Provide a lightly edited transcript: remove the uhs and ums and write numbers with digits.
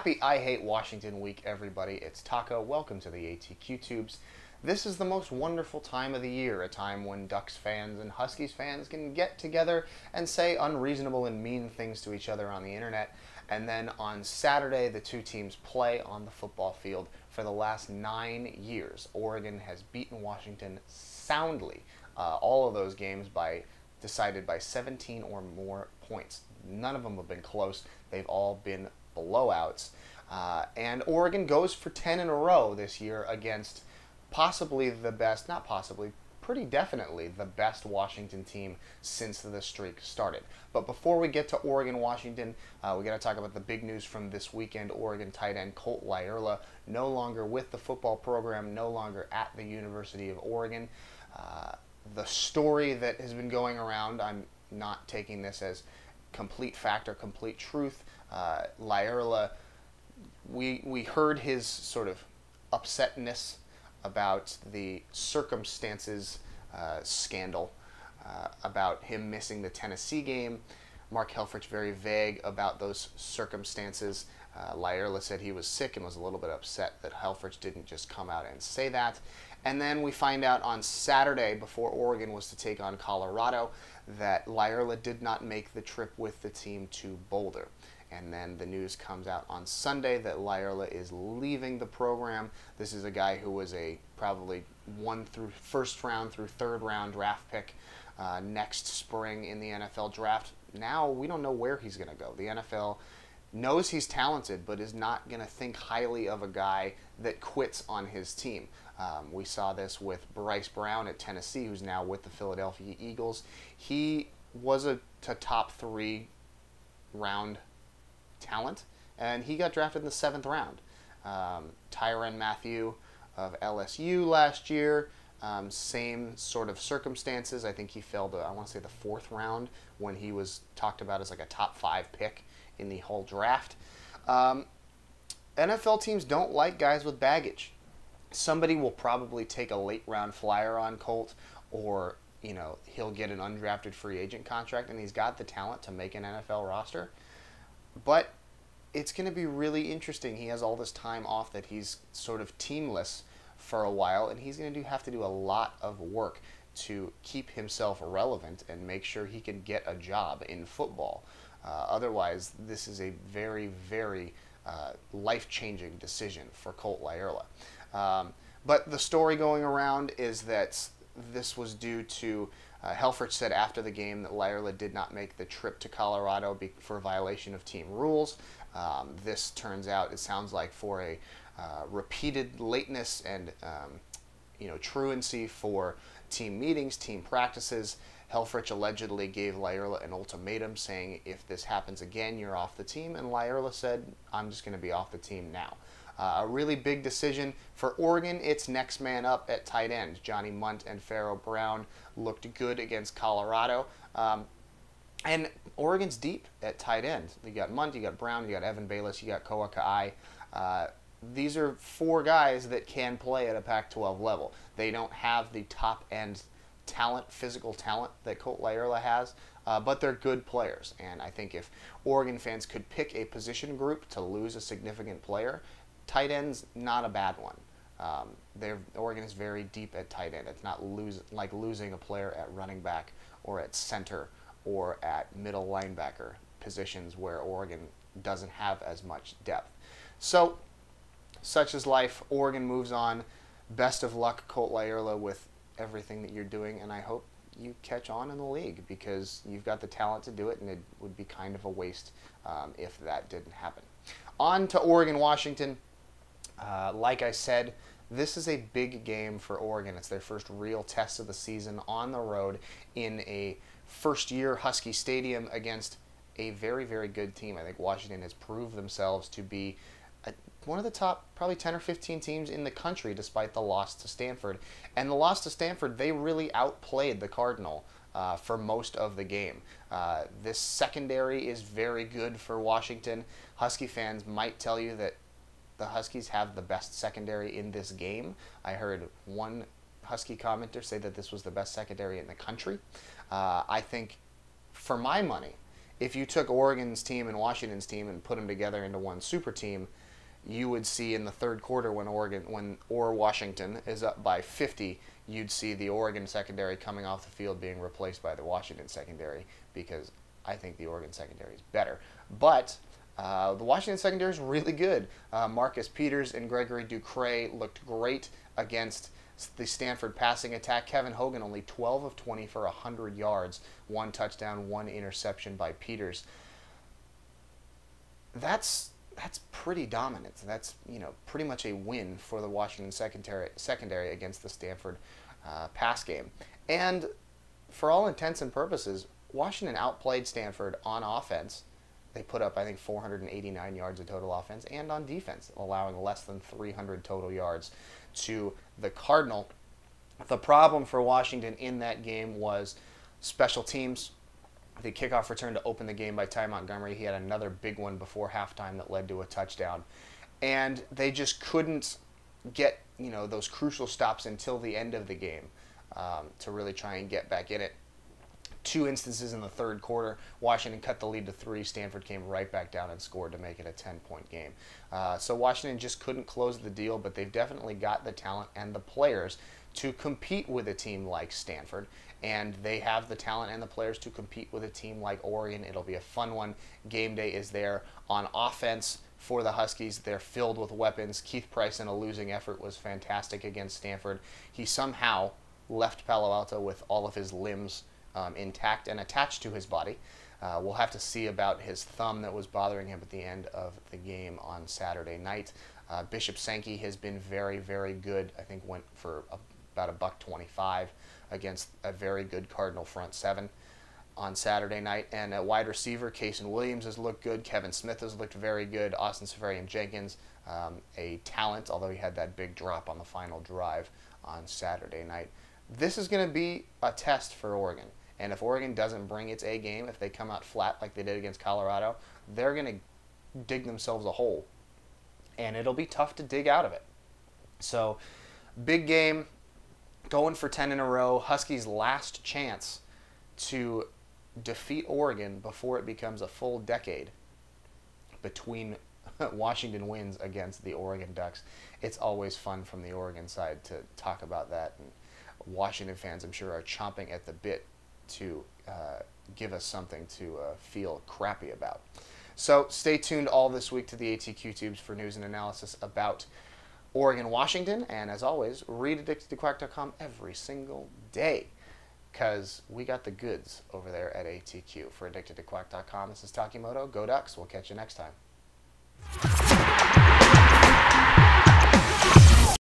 Happy I Hate Washington week, everybody. It's Tako. Welcome to the ATQ Tubes. This is the most wonderful time of the year, a time when Ducks fans and Huskies fans can get together and say unreasonable and mean things to each other on the internet. And then on Saturday, the two teams play on the football field. For the last 9 years, Oregon has beaten Washington soundly. All of those games decided by 17 or more points. None of them have been close. They've all been blowouts. And Oregon goes for 10 in a row this year against possibly the best, not possibly, pretty definitely the best Washington team since the streak started. But before we get to Oregon-Washington, we got to talk about the big news from this weekend. Oregon tight end Colt Lyerla no longer with the football program, no longer at the University of Oregon. The story that has been going around, I'm not taking this as complete fact or complete truth. Lyerla, we heard his sort of upsetness about the circumstances scandal, about him missing the Tennessee game. Mark Helfrich very vague about those circumstances. Lyerla said he was sick and was a little bit upset that Helfrich didn't just come out and say that. And then we find out on Saturday, before Oregon was to take on Colorado, that Lyerla did not make the trip with the team to Boulder. And then the news comes out on Sunday that Lyerla is leaving the program. This is a guy who was a probably first round through third round draft pick next spring in the NFL draft. Now we don't know where he's going to go. The NFL knows he's talented, but is not going to think highly of a guy that quits on his team. We saw this with Bryce Brown at Tennessee, who's now with the Philadelphia Eagles. He was a top 3 round talent, and he got drafted in the 7th round. Tyrann Mathieu of LSU last year, same sort of circumstances. I think he fell to, I want to say, the 4th round when he was talked about as like a top 5 pick in the whole draft. NFL teams don't like guys with baggage. Somebody will probably take a late round flyer on Colt, or he'll get an undrafted free agent contract, and he's got the talent to make an NFL roster. But it's going to be really interesting. He has all this time off that he's sort of teamless for a while, and he's going to have to do a lot of work to keep himself relevant and make sure he can get a job in football. Otherwise, this is a very, very life-changing decision for Colt Lyerla. But the story going around is that this was due to Helfrich said after the game that Lyerla did not make the trip to Colorado for a violation of team rules. This turns out, it sounds like, for a repeated lateness and truancy for team meetings, team practices. Helfrich allegedly gave Lyerla an ultimatum saying, if this happens again, you're off the team. And Lyerla said, I'm just going to be off the team now. A really big decision. For Oregon, it's next man up at tight end. Johnny Munt and Pharaoh Brown looked good against Colorado. And Oregon's deep at tight end. You got Munt, you got Brown, you got Evan Bayless, you got Koa Ka'ai. These are 4 guys that can play at a Pac-12 level. They don't have the top-end talent, physical talent that Colt Lyerla has, but they're good players. And I think if Oregon fans could pick a position group to lose a significant player, tight end's not a bad one. Oregon is very deep at tight end. It's not like losing a player at running back or at center or at middle linebacker, positions where Oregon doesn't have as much depth. So, such is life. Oregon moves on. Best of luck, Colt Lyerla, with everything that you're doing, and I hope you catch on in the league, because you've got the talent to do it, and it would be kind of a waste if that didn't happen. On to Oregon-Washington. Like I said, this is a big game for Oregon. It's their first real test of the season on the road in a first-year Husky Stadium against a very, very good team. I think Washington has proved themselves to be one of the top probably 10 or 15 teams in the country, despite the loss to Stanford. And the loss to Stanford, they really outplayed the Cardinal for most of the game. This secondary is very good for Washington. Husky fans might tell you that the Huskies have the best secondary in this game. I heard one Husky commenter say that this was the best secondary in the country. I think, for my money, if you took Oregon's team and Washington's team and put them together into one super team, you would see in the third quarter when Washington is up by 50, you'd see the Oregon secondary coming off the field being replaced by the Washington secondary, because I think the Oregon secondary is better. But the Washington secondary is really good. Marcus Peters and Gregory Ducray looked great against the Stanford passing attack. Kevin Hogan only 12 of 20 for 100 yards, 1 touchdown, 1 interception by Peters. That's pretty dominant. That's, pretty much a win for the Washington secondary against the Stanford pass game. And for all intents and purposes, Washington outplayed Stanford on offense. They put up, I think, 489 yards of total offense, and on defense, allowing less than 300 total yards to the Cardinal. The problem for Washington in that game was special teams. The kickoff return to open the game by Ty Montgomery. He had another big one before halftime that led to a touchdown. And they just couldn't get, those crucial stops until the end of the game to really try and get back in it. 2 instances in the third quarter, Washington cut the lead to 3. Stanford came right back down and scored to make it a 10-point game. So Washington just couldn't close the deal, but they've definitely got the talent and the players to compete with a team like Stanford. And they have the talent and the players to compete with a team like Oregon. It'll be a fun one. Game day is there. On offense for the Huskies, they're filled with weapons. Keith Price in a losing effort was fantastic against Stanford. He somehow left Palo Alto with all of his limbs intact and attached to his body. We'll have to see about his thumb that was bothering him at the end of the game on Saturday night. Bishop Sankey has been very, very good. I think went for about $125 against a very good Cardinal front seven on Saturday night. And at wide receiver, Cason Williams has looked good. Kevin Smith has looked very good. Austin Seferian-Jenkins, a talent, although he had that big drop on the final drive on Saturday night. This is going to be a test for Oregon. And if Oregon doesn't bring its A game, if they come out flat like they did against Colorado, they're going to dig themselves a hole. And it'll be tough to dig out of it. So, big game, going for 10 in a row. Huskies' last chance to defeat Oregon before it becomes a full decade between Washington wins against the Oregon Ducks. It's always fun from the Oregon side to talk about that. And Washington fans, I'm sure, are chomping at the bit to give us something to feel crappy about. So stay tuned all this week to the ATQ Tubes for news and analysis about Oregon-Washington. And as always, read AddictedToQuack.com every single day, because we got the goods over there at ATQ. For AddictedToQuack.com, this is Takimoto. Go Ducks. We'll catch you next time.